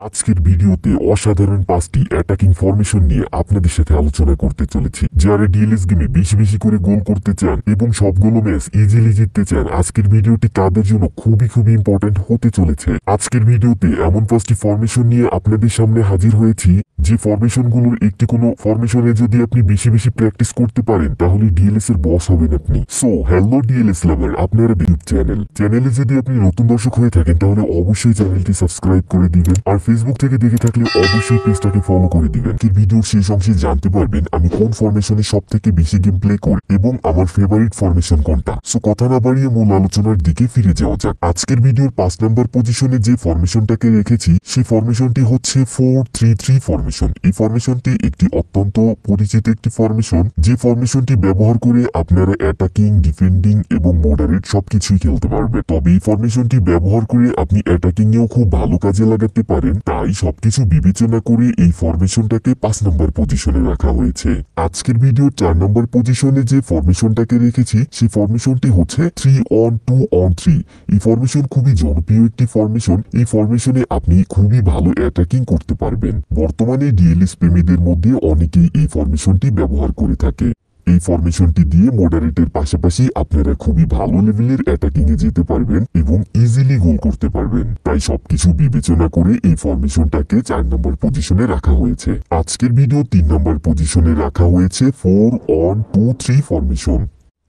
আজকের ভিডিওতে অসাধারণ 5টি অ্যাটাকিং ফরমেশন নিয়ে আপনাদের সাথে আলোচনা করতে চলেছি। যারা ডিএলএস গেমে বেশি বেশি করে গোল করতে চান এবং সবগুলো ম্যাচ ইজিলি জিততে চান, আজকের ভিডিওটি তাদের জন্য খুবই ইম্পর্টেন্ট হতে চলেছে। আজকের ভিডিওতে এমন 5টি ফরমেশন নিয়ে আপনাদের সামনে হাজির হয়েছি, যে ফরমেশনগুলোর একটি কোনো ফরমেশনে যদি আপনি বেশি বেশি প্র্যাকটিস করতে পারেন তাহলে ডিএলএস এর বস হবেন আপনি। সো হ্যালো ডিএলএস লাভার, আপনারা ইউটিউব চ্যানেলে যদি আপনি নতুন দর্শক হয়ে থাকেন তাহলে অবশ্যই চ্যানেলটি সাবস্ক্রাইব করে দিবেন, আর ফেসবুক থেকে দেখে থাকলে অবশ্যই পেজটাকে ফলো করে দিবেন। কি ভিডিওর শেষ অংশে জানতে পারবেন আমি কোন ফরমেশনে সব থেকে বেশি গেম প্লে করি এবং আমার ফেভারিট ফরমেশন কোনটা। সো কথা না বাড়িয়ে মূল আলোচনার দিকে ফিরে যাওয়া যাক। আজকের ভিডিওর 5 নম্বর পজিশনে যে ফরমেশনটাকে রেখেছি সেই ফরমেশনটি হচ্ছে 4-3-3 ফরমেশন। এই ফরমেশনটি একটি অত্যন্ত পরিচিত একটি ফরমেশন, যে ফরমেশনটি ব্যবহার করে আপনারা অ্যাটাকিং, ডিফেন্ডিং এবং মডারেট সবকিছুই খেলতে পারবেন। তবে এই ফরমেশনটি ব্যবহার করে আপনি অ্যাটাকিং এও খুব ভালো কাজে লাগাতে পারেন। তাই সবকিছু বিবেচনা করে এই ফরমেশনটাকে 5 নম্বর পজিশনে রাখা হয়েছে। আজকের ভিডিও 4 নম্বর পজিশনে যে ফরমেশনটাকে রেখেছি সেই ফরমেশনটি হচ্ছে 3-on-2-on-3। এই ফরমেশন খুবই জনপ্রিয় একটি ফরমেশন। এই ফরমেশনে আপনি খুবই ভালো অ্যাটাকিং করতে পারবেন। বর্তমানে ডিএলএস প্রেমীদের মধ্যে অনেকেই এই ফরমেশনটি ব্যবহার করে থাকে। এই ফরমেশনটি দিয়ে মডারেটের পাশাপাশি আপনারা খুবই ভালো লেভেলের অ্যাটাকিং এ যেতে পারবেন এবং ইজিলি গোল করতে পারবেন। তাই সবকিছু বিবেচনা করে এই ফরমেশনটাকে 4 নম্বর পজিশনে রাখা হয়েছে। আজকের ভিডিও 3 নম্বর পজিশনে রাখা হয়েছে 4-on-2-3 ফরমেশন।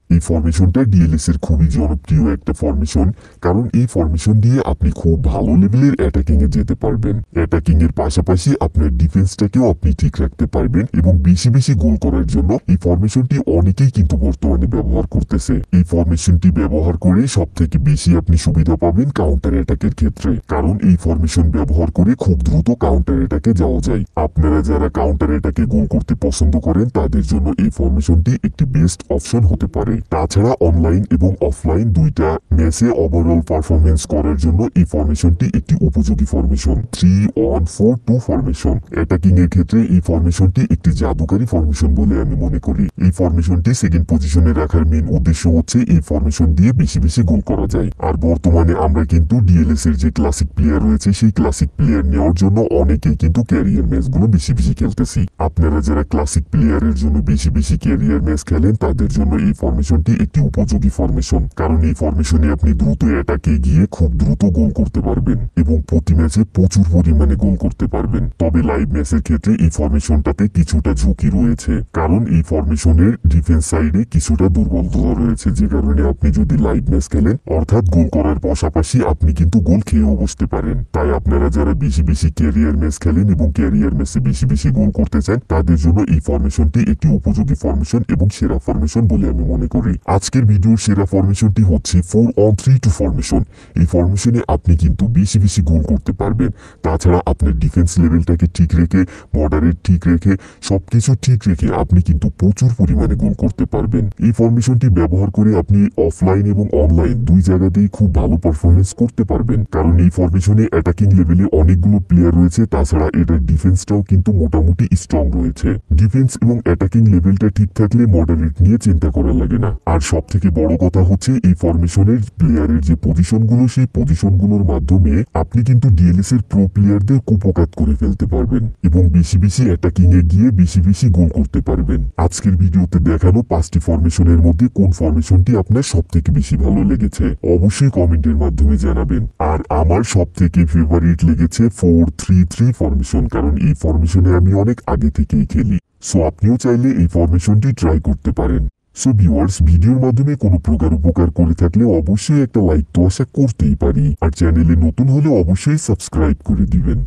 এই ফরমেশনটা ডিএলএস এর খুবই জনপ্রিয় একটা ফরমেশন, কারণ এই ফরমেশন দিয়ে আপনি খুব ভালো লেভেলের অ্যাটাকিং এ যেতে পারবেন। অ্যাটাকিং এর পাশাপাশি আপনার ডিফেন্সটাকেও আপনি ঠিক রাখতে পারবেন এবং বেশি বেশি গোল করার জন্য এই ফরমেশনটি অনেকেই কিন্তু বর্তমানে ব্যবহার করতেছে। এই ফরমেশনটি ব্যবহার করে সব থেকে বেশি আপনি সুবিধা পাবেন কাউন্টার অ্যাটাকের ক্ষেত্রে, কারণ এই ফরমেশন ব্যবহার করে খুব দ্রুত কাউন্টার অ্যাটাকে যাওয়া যায়। আপনারা যারা কাউন্টার অ্যাটাকে গোল করতে পছন্দ করেন তাদের জন্য এই ফরমেশনটি একটি বেস্ট অপশন হতে পারে। তাছাড়া অনলাইন এবং অফলাইন দুইটা ম্যাচে ওভারঅল পারফরমেন্স করার জন্য এই ফরমেশনটি একটি উপযোগী ফরমেশন। 3-on-4-2 formation. অ্যাটাকিং এর ক্ষেত্রে এই ফরমেশনটি একটি জাদুকারী ফরমেশন বলে আমি মনে করি। এই ফরমেশনটি সেকেন্ড পজিশনে রাখার মেন উদ্দেশ্য হচ্ছে এই ফরমেশন দিয়ে বেশি বেশি গোল করা যায়। আর বর্তমানে আমরা কিন্তু ডিএলএস এর যে ক্লাসিক প্লেয়ার রয়েছে সেই ক্লাসিক প্লেয়ার নেওয়ার জন্য অনেকেই কিন্তু ক্যারিয়ার ম্যাচগুলো বেশি বেশি খেলতেছি। আপনারা যারা ক্লাসিক প্লেয়ারের জন্য বেশি বেশি ক্যারিয়ার ম্যাচ খেলেন তাদের জন্য এই ফরমেশনটি একটি উপযোগী ফরমেশন, কারণ এই ফরমেশনে আপনি দ্রুত অ্যাটাকে গিয়ে খুব দ্রুত গোল করতে পারবেন এবং প্রতি ম্যাচে প্রচুর পরিমাণে গোল করতে পারবেন। তবে লাইভ ম্যাচের ক্ষেত্রে এই ফরমেশনটাতে কিছুটা ঝুঁকি রয়েছে, কারণ এই ফরমেশনের ডিফেন্স সাইডে কিছুটা দুর্বলতা রয়েছে, যে কারণে আপনি যদি লাইভ ম্যাচ খেলেন অর্থাৎ গোল করার পাশাপাশি আপনি কিন্তু গোল খেয়েও বসতে পারেন। তাই আপনারা যারা বেশি বেশি ক্যারিয়ার ম্যাচ খেলেন এবং ক্যারিয়ার ম্যাচে বেশি বেশি গোল করতে চান তাদের জন্য এই ফরমেশনটি একটি উপযোগী ফরমেশন এবং সেরা ফরমেশন বলে আমি মনে করি। আজকের ভিডিওর সেরা ফরমেশনটি হচ্ছে 4-on-3-2 ফরমেশন। এই ফরমেশনে আপনি কিন্তু বেশি বেশি গোল করতে পারবেন। তাছাড়া আপনার ডিফেন্স লেভেলটাকে ঠিক রেখে, মডারেট ঠিক রেখে, সবকিছু ঠিক রেখে আপনি কিন্তু প্রচুর পরিমাণে গোল করতে পারবেন। এই ফরমেশনটি ব্যবহার করে আপনি অফলাইন এবং অনলাইন দুই জায়গাতেই খুব ভালো পারফরমেন্স করতে পারবেন, কারণ এই ফরমেশনে অ্যাটাকিং লেভেলে অনেকগুলো প্লেয়ার রয়েছে। তাছাড়া এটার ডিফেন্সটাও কিন্তু মোটামুটি স্ট্রং রয়েছে। ডিফেন্স এবং অ্যাটাকিং লেভেলটা ঠিক থাকলে মডারেট নিয়ে চিন্তা করা লাগে না। আর সব থেকে বড় কথা হচ্ছে এই ফরমেশনের প্লেয়ারের যে পজিশনগুলো সেই পজিশনগুলোর মাধ্যমে আপনি কিন্তু ডিএলএস এর প্রো প্লেয়ারদের কুপকাত করে ফেলতে পারবেন এবং বেশি বেশি অ্যাটাকিং এ গিয়ে বেশি বেশি গোল করতে পারবেন। আজকের ভিডিওতে দেখানো 5টি ফরমেশনের মধ্যে কোন ফরমেশনটি আপনার সব থেকে বেশি ভালো লেগেছে অবশ্যই কমেন্টের মাধ্যমে জানাবেন। আর আমার সব থেকে ফেভারিট লেগেছে 4-3-3 ফরমেশন, কারণ এই ফরমেশনে আমি অনেক আগে থেকেই খেলি। সো আপনিও চাইলে এই ফরমেশনটি ট্রাই করতে পারেন। সো ভিউয়ার্স, ভিডিওর মাধ্যমে কোনো প্রকার উপকার করে থাকলে অবশ্যই একটা লাইক তো আশা করতেই পারি, আর চ্যানেলে নতুন হলে অবশ্যই সাবস্ক্রাইব করে দিবেন।